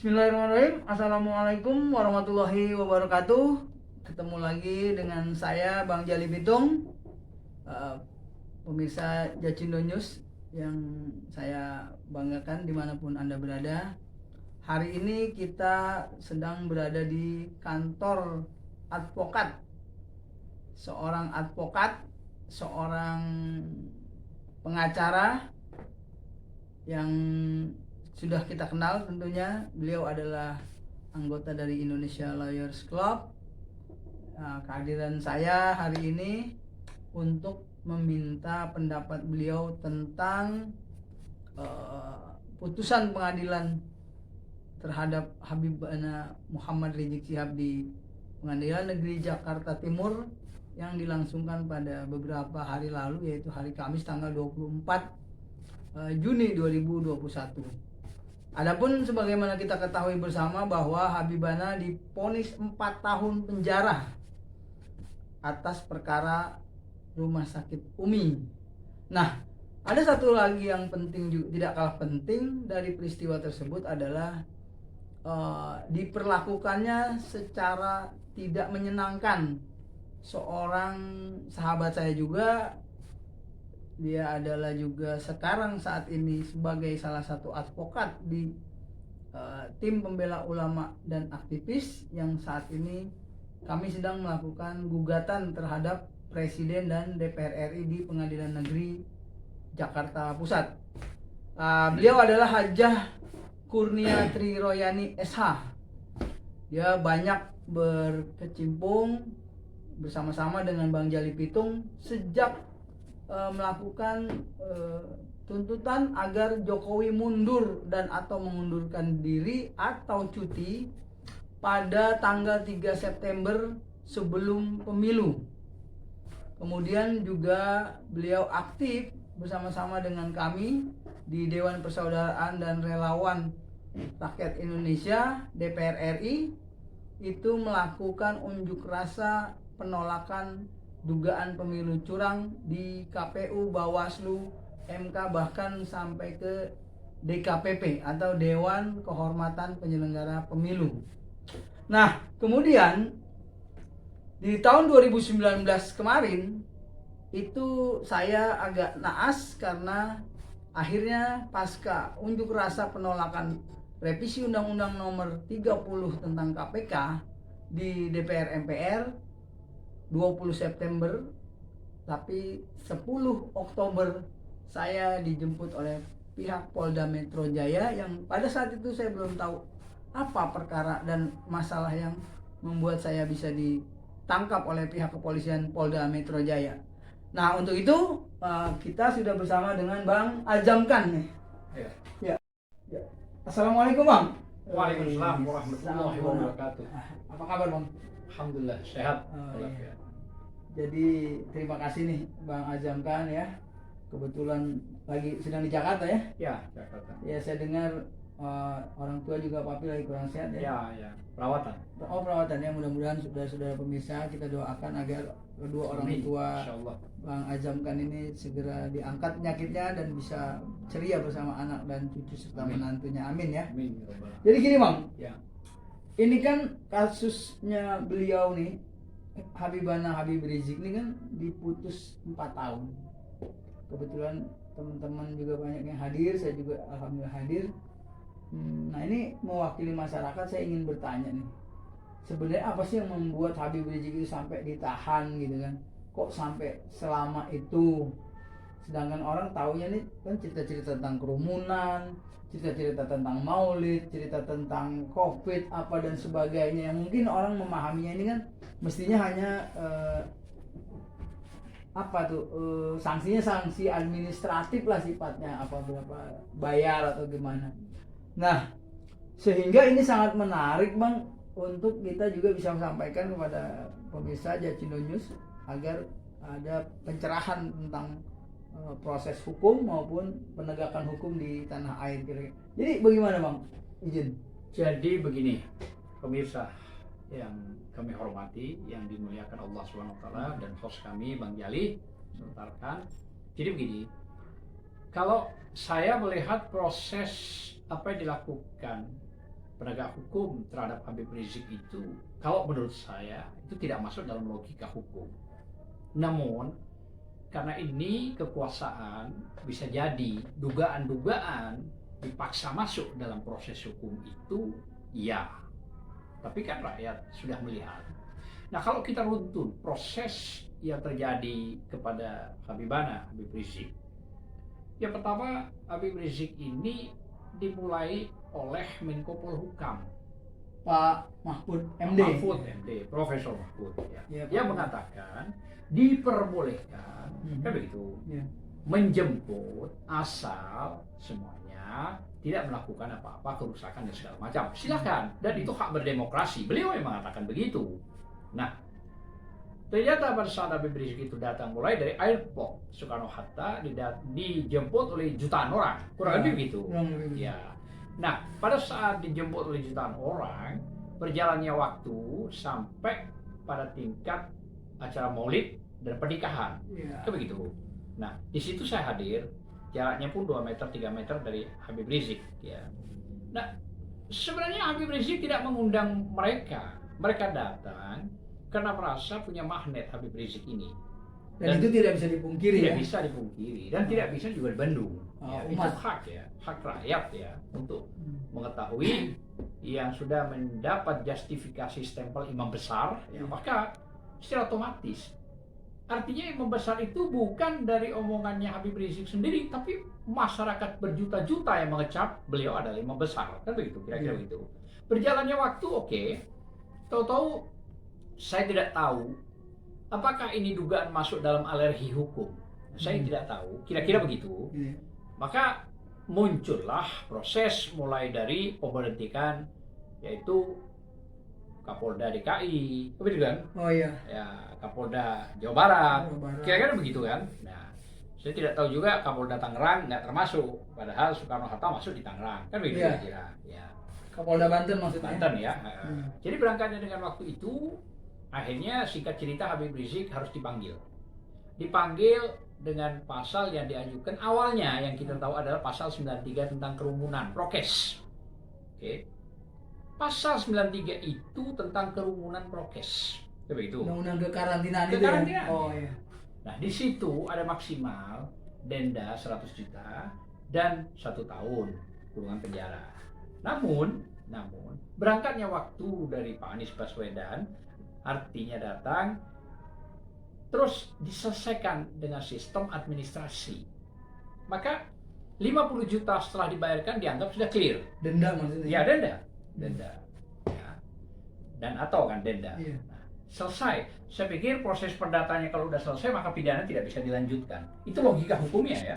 Bismillahirrahmanirrahim. Assalamualaikum warahmatullahi wabarakatuh. Ketemu lagi dengan saya Bang Jali Bitung, pemirsa Jacindo News yang saya banggakan dimanapun Anda berada. Hari ini kita sedang berada di kantor advokat. Seorang advokat, seorang pengacara yang sudah kita kenal tentunya. Beliau adalah anggota dari Indonesia Lawyers Club. Kehadiran saya hari ini untuk meminta pendapat beliau tentang putusan pengadilan terhadap Habibana Muhammad Rizik Syihab di Pengadilan Negeri Jakarta Timur yang dilangsungkan pada beberapa hari lalu, yaitu hari Kamis tanggal 24 Juni 2021. Adapun sebagaimana kita ketahui bersama bahwa Habibana divonis 4 tahun penjara atas perkara Rumah Sakit Umi. Nah, ada satu lagi yang penting juga, tidak kalah penting dari peristiwa tersebut adalah diperlakukannya secara tidak menyenangkan seorang sahabat saya juga. Dia adalah juga sekarang saat ini sebagai salah satu advokat di tim pembela ulama dan aktivis yang saat ini kami sedang melakukan gugatan terhadap Presiden dan DPR RI di Pengadilan Negeri Jakarta Pusat. Beliau adalah Hajah Kurnia Tri Royani SH. Dia banyak berkecimpung bersama-sama dengan Bang Jali Pitung sejak melakukan tuntutan agar Jokowi mundur dan atau mengundurkan diri atau cuti pada tanggal 3 September sebelum pemilu. Kemudian juga beliau aktif bersama-sama dengan kami di Dewan Persaudaraan dan Relawan Rakyat Indonesia DPR RI itu melakukan unjuk rasa penolakan dugaan pemilu curang di KPU, Bawaslu, MK, bahkan sampai ke DKPP atau Dewan Kehormatan Penyelenggara Pemilu. Nah, kemudian di tahun 2019 kemarin itu saya agak naas karena akhirnya pasca unjuk rasa penolakan revisi Undang-Undang Nomor 30 tentang KPK di DPR MPR 20 September, tapi 10 Oktober saya dijemput oleh pihak Polda Metro Jaya yang pada saat itu saya belum tahu apa perkara dan masalah yang membuat saya bisa ditangkap oleh pihak kepolisian Polda Metro Jaya. Nah, untuk itu kita sudah bersama dengan Bang Azamkan nih. Ya. Ya. Assalamualaikum Bang. Waalaikumsalam warahmatullahi wabarakatuh. Apa kabar Bang? Alhamdulillah sehat. Iya. Jadi terima kasih nih Bang Azamkan ya. Kebetulan lagi sedang di Jakarta ya? Ya, Jakarta. Ya, saya dengar orang tua juga papi lagi kurang sehat ya? Ya, perawatan. Oh, perawatan ya. Mudah-mudahan saudara-saudara pemirsa kita doakan agar kedua orang tua Bang Azamkan ini segera diangkat penyakitnya dan bisa ceria bersama anak dan cucu serta menantunya. Amin ya. Amin. Jadi gini Bang. Ya. Ini kan kasusnya beliau nih, Habibana Habib Rizik ini kan diputus 4 tahun. Kebetulan teman-teman juga banyak yang hadir, saya juga alhamdulillah hadir. Nah, ini mewakili masyarakat, saya ingin bertanya nih. Sebenarnya apa sih yang membuat Habib Rizik itu sampai ditahan gitu kan? Kok sampai selama itu? Sedangkan orang taunya nih kan cerita-cerita tentang kerumunan, cerita-cerita tentang maulid, cerita tentang covid apa dan sebagainya, yang mungkin orang memahaminya ini kan mestinya hanya sanksinya sanksi administratif lah sifatnya, apa berapa bayar atau gimana. Nah, sehingga ini sangat menarik Bang untuk kita juga bisa sampaikan kepada pemirsa Jacindo News agar ada pencerahan tentang proses hukum maupun penegakan hukum di tanah air kira-kira. Jadi bagaimana Bang? Izin. Jadi begini, pemirsa yang kami hormati, yang dimuliakan Allah SWT dan host kami Bang Jali sertakan. Jadi begini, kalau saya melihat proses apa yang dilakukan penegak hukum terhadap Habib Rizik itu, kalau menurut saya itu tidak masuk dalam logika hukum. Namun karena ini kekuasaan, bisa jadi dugaan-dugaan dipaksa masuk dalam proses hukum itu, ya. Tapi kan rakyat sudah melihat. Nah, kalau kita runtun proses yang terjadi kepada Habib Rizik, yang pertama, Habib Rizik ini dimulai oleh Menko Polhukam, Pak Mahfud MD. Mahfud MD, Profesor Mahfud, ya. Ya, Dia Pak. mengatakan diperbolehkan, kan begitu, Ya. menjemput asal semuanya tidak melakukan apa-apa kerusakan dan segala macam. Silakan, dan itu hak berdemokrasi. Beliau yang mengatakan begitu. Nah, ternyata pada saat Habib Rizik itu datang mulai dari airport Soekarno-Hatta, dijemput oleh jutaan orang, kurang lebih begitu. Kurang lebih begitu. Ya. Nah, pada saat dijemput oleh jutaan orang, berjalannya waktu sampai pada tingkat acara maulid dan pernikahan. Ya. Kan begitu. Nah, di situ saya hadir, jaraknya pun 2 meter, 3 meter dari Habib Rizik. Ya. Nah, sebenarnya Habib Rizik tidak mengundang mereka. Mereka datang karena merasa punya magnet Habib Rizik ini. Dan itu tidak bisa dipungkiri Tidak ya. bisa dipungkiri dan tidak bisa juga dibendung. Ya, itu Umat. hak ya, hak rakyat ya untuk mengetahui yang sudah mendapat justifikasi stempel imam besar, ya, maka secara otomatis artinya imam besar itu bukan dari omongannya Habib Rizik sendiri, tapi masyarakat berjuta-juta yang mengecap beliau adalah imam besar, kan begitu, kira-kira begitu. Berjalannya waktu, oke, tahu-tahu saya tidak tahu apakah ini dugaan masuk dalam alergi hukum. Saya tidak tahu, kira-kira begitu. Iya. Maka muncullah proses mulai dari pemberhentian, yaitu Kapolda DKI, begitu kan? Oh iya. Ya, Kapolda Jawa Barat, Jawa Barat. kira-kira begitu kan? Nah, saya tidak tahu juga Kapolda Tangerang nggak termasuk, padahal Soekarno-Hatta masuk di Tangerang, kan begitu Iya. kira-kira. Ya. Kapolda Banten maksudnya. Banten ya. Jadi berangkatnya dengan waktu itu, akhirnya singkat cerita Habib Rizik harus dipanggil. Dipanggil dengan pasal yang diajukan awalnya yang kita tahu adalah pasal 93 tentang kerumunan, prokes. Oke. Pasal 93 itu tentang kerumunan prokes. Begitu. Undang-undang kekarantinaan itu ya. Kekarantinaan. Oh iya. Nah, di situ ada maksimal denda 100 juta dan 1 tahun kurungan penjara. Namun berangkatnya waktu dari Pak Anies Baswedan, artinya datang terus diselesaikan dengan sistem administrasi. Maka 50 juta setelah dibayarkan dianggap sudah clear. Denda maksudnya. Ya, denda. Ya. Dan atau kan denda. Iya. Nah, selesai. Saya pikir proses perdatanya kalau sudah selesai maka pidana tidak bisa dilanjutkan. Itu logika hukumnya ya.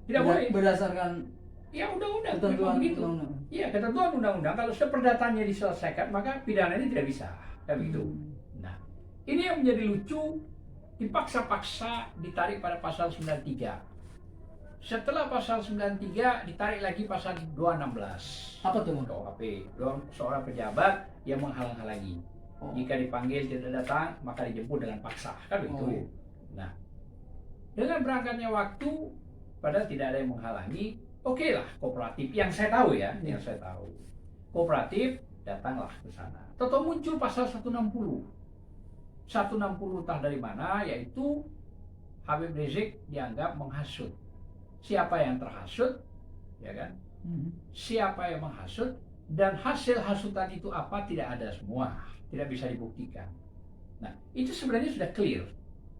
Tidak boleh. Berdasarkan Ya, undang-undang ketentuan memang begitu. undang-undang. Iya, ketentuan undang-undang kalau sudah perdatanya diselesaikan maka pidana ini tidak bisa. Kayak begitu. Nah, ini yang menjadi lucu, dipaksa-paksa ditarik pada pasal 93. Setelah pasal 93 ditarik lagi pasal 216. Apa tuh, Bang? KUHP, seorang pejabat yang menghalang-halangi. Oh. Jika dipanggil tidak datang, maka dijemput dengan paksa, kan begitu. Oh, iya. Nah, dengan berangkatnya waktu, padahal tidak ada yang menghalangi, oke lah kooperatif yang saya tahu ya, yang saya tahu. Kooperatif datanglah ke sana. Tahu muncul pasal 160. 160 entah dari mana, yaitu Habib Rizik dianggap menghasut. Siapa yang terhasut, ya kan? Siapa yang menghasut dan hasil hasutan itu apa tidak ada semua, tidak bisa dibuktikan. Nah, itu sebenarnya sudah clear.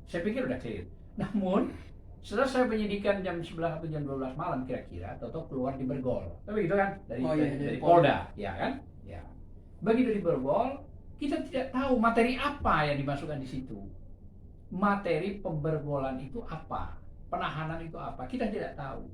Saya pikir sudah clear. Namun setelah saya penyidikan jam 11 atau jam 12 malam kira-kira, atau keluar di Bergol. Tapi gitu kan dari Polda, ya kan? Ya. Begitu di Bergol, kita tidak tahu materi apa yang dimasukkan di situ. Materi pembergolan itu apa? Penahanan itu apa? Kita tidak tahu.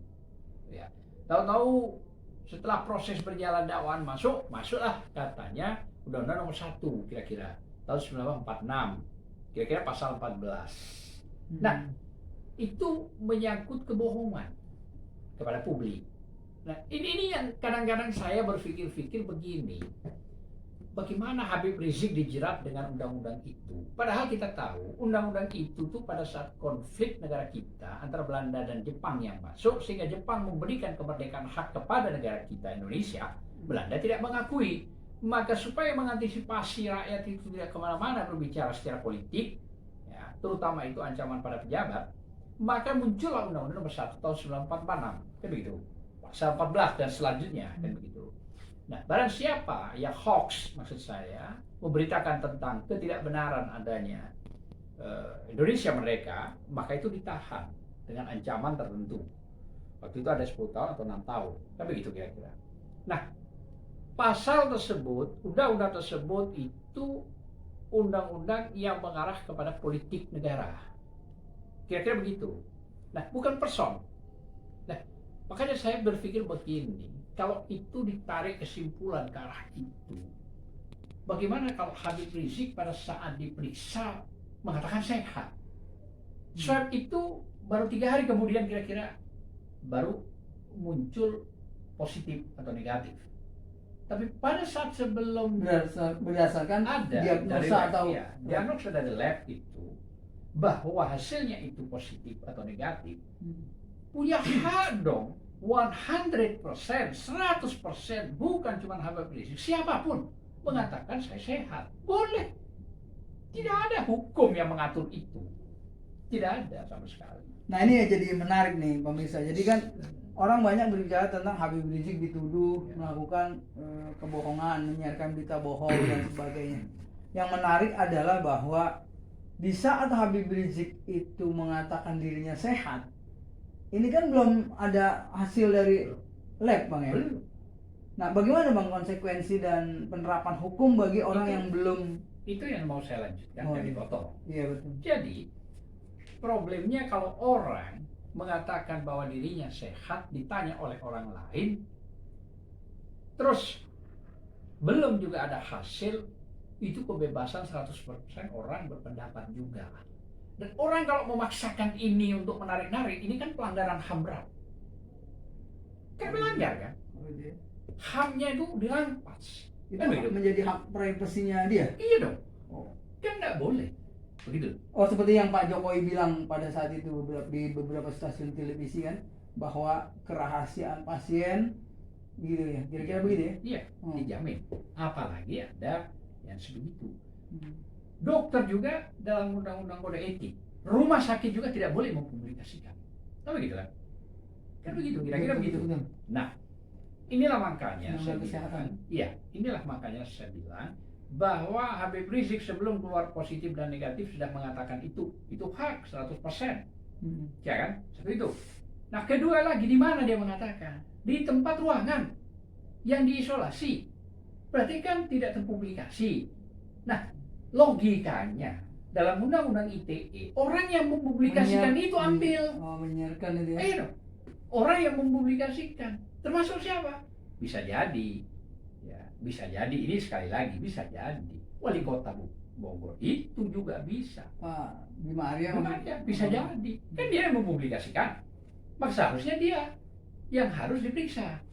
Ya. Tahu-tahu setelah proses berjalan dakwaan masuklah katanya Undang-Undang nomor 1 kira-kira tahun 1946. Kira-kira pasal 14. Nah, itu menyangkut kebohongan kepada publik. Nah, ini yang kadang-kadang saya berpikir-pikir begini. Bagaimana Habib Rizik dijerat dengan undang-undang itu? Padahal kita tahu undang-undang itu tuh pada saat konflik negara kita antara Belanda dan Jepang yang masuk, sehingga Jepang memberikan kemerdekaan hak kepada negara kita Indonesia. Belanda tidak mengakui. Maka supaya mengantisipasi rakyat itu tidak kemana-mana berbicara secara politik, ya, terutama itu ancaman pada pejabat, maka muncullah Undang-Undang Nomor 1 tahun 1946, kan begitu. Pasal 14 dan selanjutnya, kan begitu. Nah, barang siapa yang hoax, maksud saya, memberitakan tentang ketidakbenaran adanya Indonesia merdeka, maka itu ditahan dengan ancaman tertentu. Waktu itu ada 10 tahun atau 6 tahun, kan begitu kira-kira. Nah, pasal tersebut, undang-undang tersebut itu undang-undang yang mengarah kepada politik negara. Kira-kira begitu. Nah, bukan person. Nah, makanya saya berpikir begini, kalau itu ditarik kesimpulan ke arah itu, bagaimana kalau Habib Rizik pada saat diperiksa mengatakan sehat? Swab itu baru 3 hari kemudian kira-kira baru muncul positif atau negatif. Tapi pada saat sebelum berdasarkan ada diagnosa atau diagnosa dari lab itu bahwa hasilnya itu positif atau negatif, punya hak dong 100%, 100%, bukan cuma Habib Rizik, siapapun mengatakan saya sehat, boleh. Tidak ada hukum yang mengatur itu, tidak ada sama sekali. Nah ini ya jadi menarik nih pemirsa. Jadi kan orang banyak berbicara tentang Habib Rizik dituduh melakukan kebohongan, menyiarkan berita bohong dan sebagainya. Yang menarik adalah bahwa di saat Habib Rizik itu mengatakan dirinya sehat, ini kan belum ada hasil dari lab, Bang ya. Nah, bagaimana Bang konsekuensi dan penerapan hukum bagi orang yang belum? Itu yang mau saya lanjutkan dari dipotong. Iya betul. Jadi problemnya kalau orang mengatakan bahwa dirinya sehat ditanya oleh orang lain, terus belum juga ada hasil, itu kebebasan 100% orang berpendapat juga. Dan orang kalau memaksakan ini untuk menarik-narik, ini kan pelanggaran HAM berat. Kan melanggar kan? HAM-nya itu dirampas. Itu kan menjadi hak privasinya dia? Iya dong. Kan nggak boleh. Begitu. Oh, seperti yang Pak Jokowi bilang pada saat itu di beberapa stasiun televisi kan, bahwa kerahasiaan pasien gitu ya, kira-kira begitu ya? Iya, dijamin. Apalagi ada yang sebegitu. Dokter juga dalam undang-undang kode etik, rumah sakit juga tidak boleh mempublikasikan. Tahu begitu kan? Kan begitu, kira-kira begitu. Nah, inilah makanya saya bilang, inilah makanya saya bilang bahwa Habib Rizik sebelum keluar positif dan negatif sudah mengatakan itu hak 100%. Ya kan? Seperti itu. Nah, kedua lagi di mana dia mengatakan? Di tempat ruangan yang diisolasi. Berarti kan tidak terpublikasi. Nah, logikanya dalam undang-undang ITE, orang yang mempublikasikan itu ambil. Menyiarkan itu ya. Ayo dong. Orang yang mempublikasikan termasuk siapa? Bisa jadi, ya, bisa jadi ini sekali lagi bisa jadi wali kota Bogor itu juga bisa. Pak Bima Arya bisa jadi, kan dia yang mempublikasikan, maka seharusnya dia yang harus diperiksa,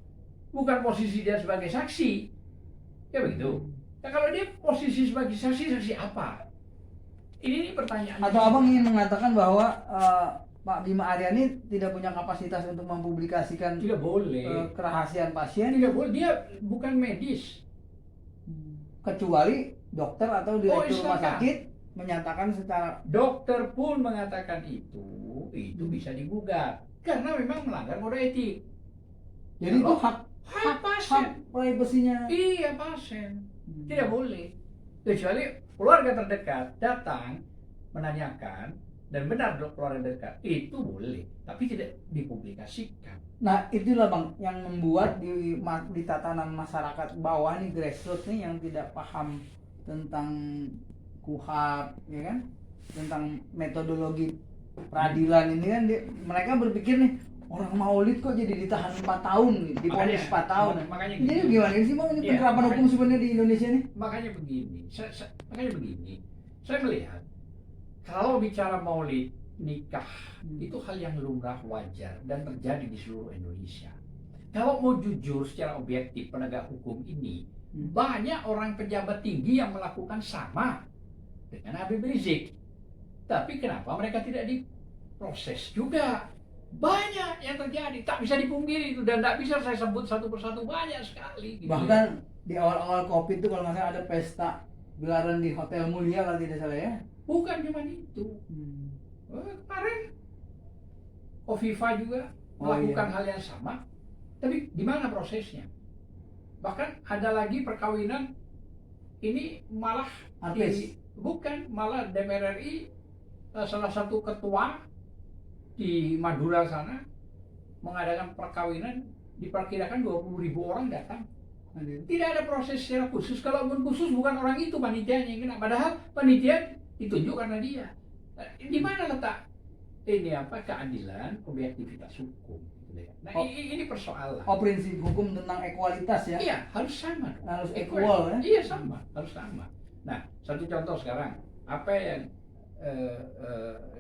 bukan posisi dia sebagai saksi, ya begitu. Nah kalau dia posisi sebagai saksi apa? Ini pertanyaan. Atau abang ingin mengatakan bahwa Pak Bima Arya ini tidak punya kapasitas untuk mempublikasikan tidak boleh kerahasiaan pasien? Tidak boleh, dia bukan medis. Kecuali dokter atau direktur rumah sakit menyatakan secara... Dokter pun mengatakan itu bisa digugat karena memang melanggar kode etik. Jadi itu hak pasien, hak privasinya. Iya, pasien. Tidak boleh. Kecuali keluarga terdekat datang menanyakan dan benar keluarga dekat itu boleh, tapi tidak dipublikasikan. Nah itulah Bang yang membuat di tatanan masyarakat bawah nih, grassroots nih, yang tidak paham tentang KUHAP, ya kan, tentang metodologi peradilan ini kan, mereka berpikir nih orang Maulid kok jadi ditahan 4 tahun nih, diponis 4 tahun. Makanya jadi gimana sih Bang ini penerapan hukum sebenarnya di Indonesia nih? Makanya begini, saya melihat kalau bicara maulid, nikah, itu hal yang lumrah, wajar, dan terjadi di seluruh Indonesia. Kalau mau jujur secara objektif penegak hukum ini, banyak orang pejabat tinggi yang melakukan sama dengan Habib Rizik. Tapi kenapa mereka tidak diproses juga? Banyak yang terjadi, tak bisa dipungkiri itu, dan tak bisa saya sebut satu persatu, banyak sekali. Gitu. Bahkan di awal-awal COVID itu kalau nggak salah ada pesta gelaran di Hotel Mulia kalau tidak salah ya. Bukan cuma itu. Kemarin Kofifa juga melakukan hal yang sama, tapi di mana prosesnya? Bahkan ada lagi perkawinan ini malah Artis. bukan, malah DPR RI salah satu ketua di Madura sana mengadakan perkawinan, diperkirakan 20.000 orang datang. Tidak ada proses secara khusus. Kalaupun khusus bukan orang itu panitianya yang kena. Padahal panitia ditunjuk karena dia. Di mana letak ini keadilan, objektivitas hukum? Nah, ini persoalan. Prinsip hukum tentang ekualitas ya. Iya, harus sama. Harus equal ya. Iya, sama, harus sama. Nah, satu contoh sekarang, apa yang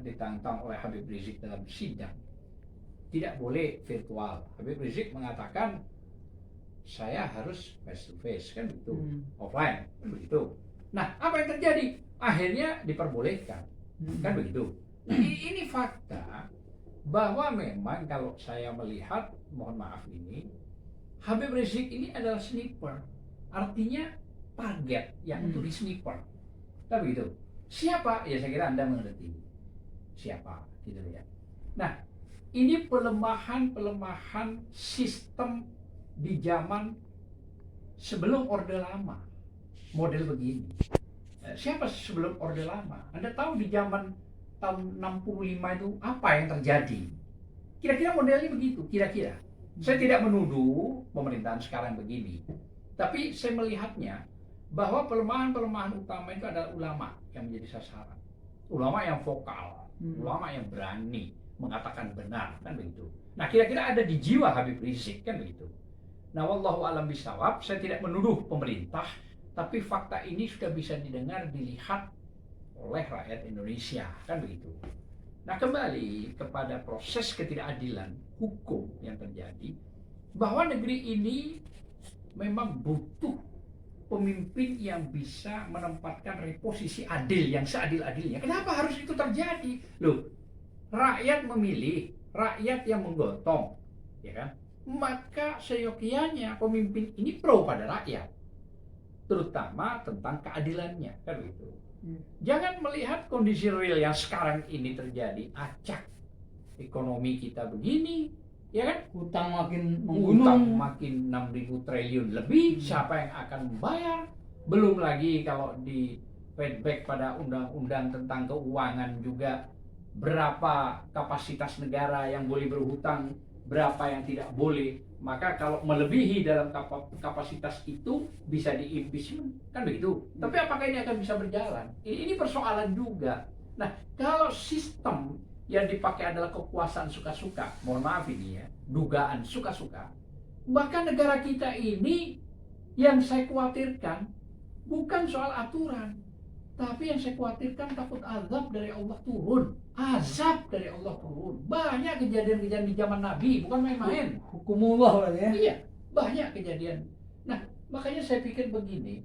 ditantang oleh Habib Rizik dalam sidang, tidak boleh virtual. Habib Rizik mengatakan saya harus face to face, kan begitu, offline, kan begitu. Nah, apa yang terjadi? Akhirnya diperbolehkan, kan begitu. Ini fakta bahwa memang kalau saya melihat, mohon maaf ini, Habib Rizik ini adalah sniper, artinya target yang untuk di sniper, kan begitu. Siapa? Ya saya kira Anda mengerti siapa, gitu ya. Nah, ini pelemahan sistem di zaman sebelum Orde Lama, model begini. Siapa sebelum Orde Lama? Anda tahu di zaman tahun 65 itu apa yang terjadi? Kira-kira modelnya begitu, kira-kira. Saya tidak menuduh pemerintahan sekarang begini, tapi saya melihatnya bahwa pelemahan-pelemahan utama itu adalah ulama yang menjadi sasaran. Ulama yang vokal, ulama yang berani mengatakan benar, kan begitu. Nah, kira-kira ada di jiwa Habib Rizik, kan begitu. Nah, wallahu alam bisawab, saya tidak menuduh pemerintah, tapi fakta ini sudah bisa didengar, dilihat oleh rakyat Indonesia, kan begitu. Nah, kembali kepada proses ketidakadilan hukum yang terjadi, bahwa negeri ini memang butuh pemimpin yang bisa menempatkan posisi adil yang seadil-adilnya. Kenapa harus itu terjadi? Loh, rakyat memilih, rakyat yang menggotong, ya kan? Maka seyogianya pemimpin ini pro pada rakyat, terutama tentang keadilannya, kan begitu. Jangan melihat kondisi real yang sekarang ini terjadi, acak ekonomi kita begini, ya kan? Utang makin Utang menggunung, makin 6.000 triliun lebih, siapa yang akan membayar? Belum lagi kalau di feedback pada undang-undang tentang keuangan juga, berapa kapasitas negara yang boleh berhutang, berapa yang tidak boleh. Maka kalau melebihi dalam kapasitas itu bisa di-impeachment, kan begitu. Tapi apakah ini akan bisa berjalan? Ini persoalan juga. Nah, kalau sistem yang dipakai adalah kekuasaan suka-suka, mohon maaf ini ya, dugaan suka-suka, bahkan negara kita ini yang saya khawatirkan bukan soal aturan, tapi yang saya khawatirkan takut azab dari Allah turun. Azab dari Allah turun. Banyak kejadian-kejadian di zaman Nabi, bukan main-main. hukumullah ya. Iya, banyak kejadian. Nah, makanya saya pikir begini.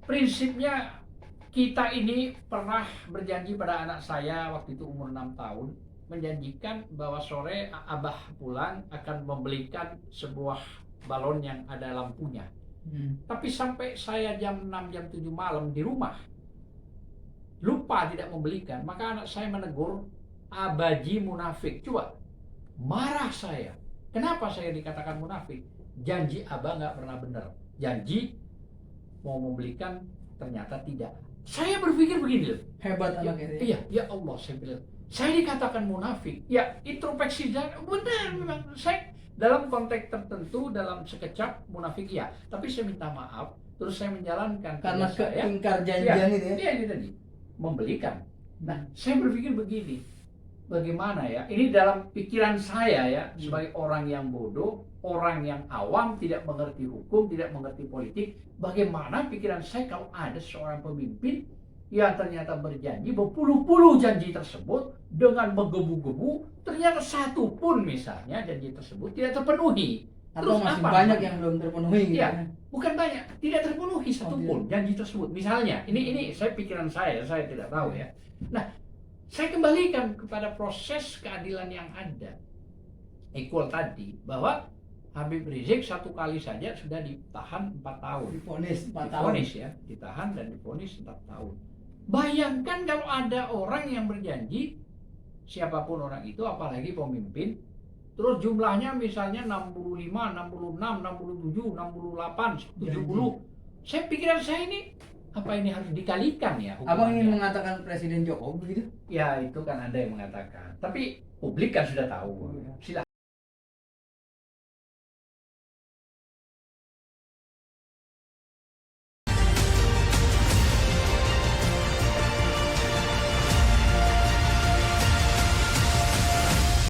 Prinsipnya kita ini pernah berjanji pada anak saya waktu itu umur 6 tahun, menjanjikan bahwa sore Abah pulang akan membelikan sebuah balon yang ada lampunya. Tapi sampai saya jam 6, jam 7 malam di rumah, lupa tidak membelikan, maka anak saya menegur, abaji munafik. Coba, marah saya. Kenapa saya dikatakan munafik? Janji Abah nggak pernah benar. Janji mau membelikan, ternyata tidak. Saya berpikir begini loh. Hebat Ya, anak ini. iya, ya Allah, saya bilang, saya dikatakan munafik. Ya, introspeksi dan benar memang. Saya dalam konteks tertentu, dalam sekejap munafik ya. Tapi saya minta maaf, terus saya menjalankan Karena tugas saya. keingkar janjian itu ya. Iya, ini tadi membelikan. Nah, saya berpikir begini, bagaimana ya? Ini dalam pikiran saya ya, sebagai orang yang bodoh, orang yang awam, tidak mengerti hukum, tidak mengerti politik. Bagaimana pikiran saya kalau ada seorang pemimpin yang ternyata berjanji, berpuluh-puluh janji tersebut dengan menggebu-gebu, ternyata satu pun misalnya janji tersebut tidak terpenuhi. Atau masih banyak yang belum terpenuhi gitu Ya, ya. bukan banyak, tidak terpenuhi satu pun janji tersebut. Misalnya, ini saya pikiran saya tidak tahu ya. Nah, Saya kembalikan kepada proses keadilan yang ada. Equal tadi, bahwa Habib Rizik 1 kali saja sudah ditahan 4 tahun. Divonis 4 tahun. Divonis ya, ditahan dan divonis 4 tahun. Bayangkan kalau ada orang yang berjanji, siapapun orang itu, apalagi pemimpin, terus jumlahnya misalnya 65, 66, 67, 68, 70. Pikiran saya ini, apa ini harus dikalikan ya hukumannya? Abang ingin mengatakan Presiden Jokowi begitu? Ya itu kan Anda yang mengatakan. Tapi publik kan sudah tahu. Silahkan